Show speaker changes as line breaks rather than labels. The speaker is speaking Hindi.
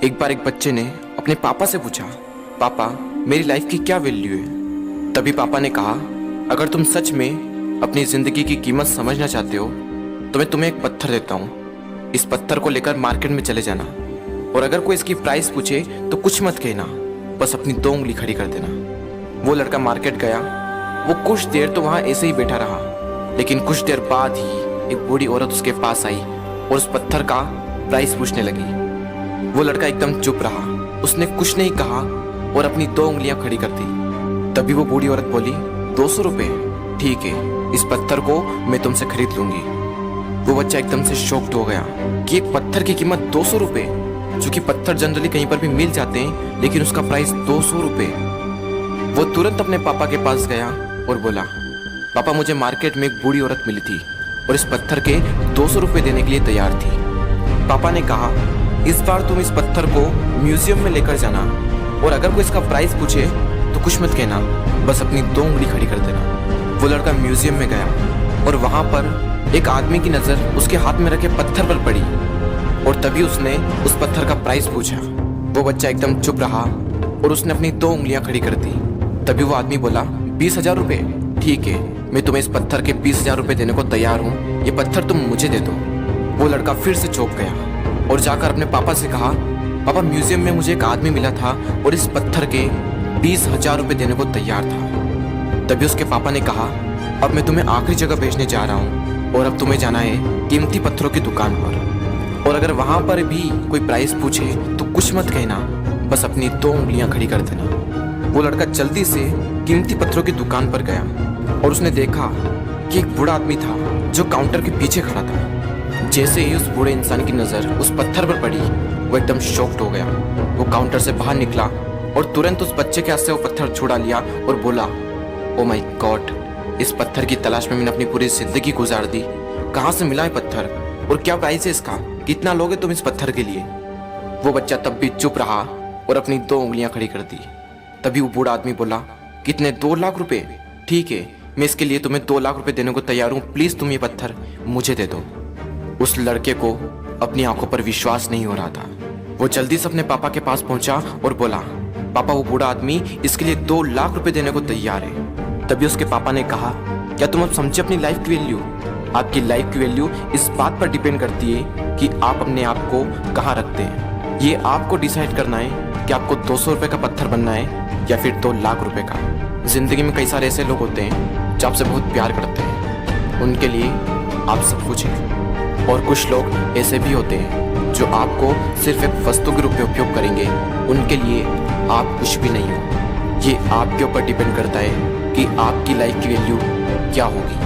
एक बार एक बच्चे ने अपने पापा से पूछा, पापा मेरी लाइफ की क्या वैल्यू है। तभी पापा ने कहा, अगर तुम सच में अपनी जिंदगी की कीमत समझना चाहते हो तो मैं तुम्हें एक पत्थर देता हूँ। इस पत्थर को लेकर मार्केट में चले जाना और अगर कोई इसकी प्राइस पूछे तो कुछ मत कहना, बस अपनी 2 उंगली खड़ी कर देना। वो लड़का मार्केट गया। वो कुछ देर तो वहाँ ऐसे ही बैठा रहा, लेकिन कुछ देर बाद ही एक बूढ़ी औरत उसके पास आई और उस पत्थर का प्राइस पूछने लगी। वो लड़का एकदम चुप रहा, उसने कुछ नहीं कहा और अपनी 2 उंगलियां खड़ी कर दी। तभी वो बूढ़ी औरत बोली, 200 रुपये, ठीक है, इस पत्थर को मैं तुमसे खरीद लूंगी। वो बच्चा एकदम से शॉक्ड हो गया कि एक पत्थर की कीमत 200 रुपये, जो कि पत्थर जनरली कहीं पर भी मिल जाते हैं, लेकिन उसका प्राइस 200 रुपये। वो तुरंत अपने पापा के पास गया और बोला, पापा मुझे मार्केट में एक बूढ़ी औरत मिली थी और इस पत्थर के 200 रुपये देने के लिए तैयार थी। पापा ने कहा, इस बार तुम इस पत्थर को म्यूजियम में लेकर जाना और अगर कोई इसका प्राइस पूछे तो कुछ मत कहना, बस अपनी 2 उंगली खड़ी कर देना। वो लड़का म्यूजियम में गया और वहां पर एक आदमी की नजर उसके हाथ में रखे पत्थर पर पड़ी और तभी उसने उस पत्थर का प्राइस पूछा। वो बच्चा एकदम चुप रहा और उसने अपनी 2 उंगलियां खड़ी कर दी। तभी वो आदमी बोला, 20,000 रुपये, ठीक है, मैं तुम्हें इस पत्थर के 20,000 रुपये देने को तैयार हूँ, ये पत्थर तुम मुझे दे दो। वो लड़का फिर से चौंक गया और जाकर अपने पापा से कहा, पापा म्यूजियम में मुझे एक आदमी मिला था और इस पत्थर के 20,000 रुपये देने को तैयार था। तभी उसके पापा ने कहा, अब मैं तुम्हें आखिरी जगह भेजने जा रहा हूँ और अब तुम्हें जाना है कीमती पत्थरों की दुकान पर और अगर वहाँ पर भी कोई प्राइस पूछे तो कुछ मत कहना, बस अपनी 2 उंगलियां खड़ी कर देना। वो लड़का जल्दी से कीमती पत्थरों की दुकान पर गया और उसने देखा कि एक बूढ़ा आदमी था जो काउंटर के पीछे खड़ा था। जैसे ही उस बूढ़े इंसान की नजर उस पत्थर पर पड़ी, वो एकदम शॉक्ड हो गया। वो काउंटर से बाहर निकला और तुरंत उस बच्चे के हाथ से वो पत्थर छुड़ा लिया और बोला, ओ माय गॉड, इस पत्थर की तलाश में मैंने अपनी पूरी जिंदगी गुजार दी। कहाँ से मिला है पत्थर और क्या प्राइस है इसका, कितना लोगे तुम इस पत्थर के लिए। वो बच्चा तब भी चुप रहा और अपनी 2 उंगलियां खड़ी कर दी। तभी वो बूढ़ा आदमी बोला, कितने, 2 लाख रुपए, ठीक है, मैं इसके लिए तुम्हें 2 लाख रुपए देने को तैयार हूँ, प्लीज तुम ये पत्थर मुझे दे दो। उस लड़के को अपनी आंखों पर विश्वास नहीं हो रहा था। वो जल्दी से अपने पापा के पास पहुंचा और बोला, पापा वो बूढ़ा आदमी इसके लिए 2 लाख रुपए देने को तैयार है। तभी उसके पापा ने कहा, क्या तुम अब समझे अपनी लाइफ की वैल्यू? आपकी लाइफ की वैल्यू इस बात पर डिपेंड करती है कि आप अपने आप को कहाँ रखते हैं। ये आपको डिसाइड करना है कि आपको 200 रुपये का पत्थर बनना है या फिर 2 लाख रुपए का। जिंदगी में कई सारे ऐसे लोग होते हैं जो आपसे बहुत प्यार करते हैं, उनके लिए आप सब कुछ हैं, और कुछ लोग ऐसे भी होते हैं जो आपको सिर्फ एक वस्तु के रूप में उपयोग करेंगे, उनके लिए आप कुछ भी नहीं हो। ये आपके ऊपर डिपेंड करता है कि आपकी लाइफ की वैल्यू क्या होगी।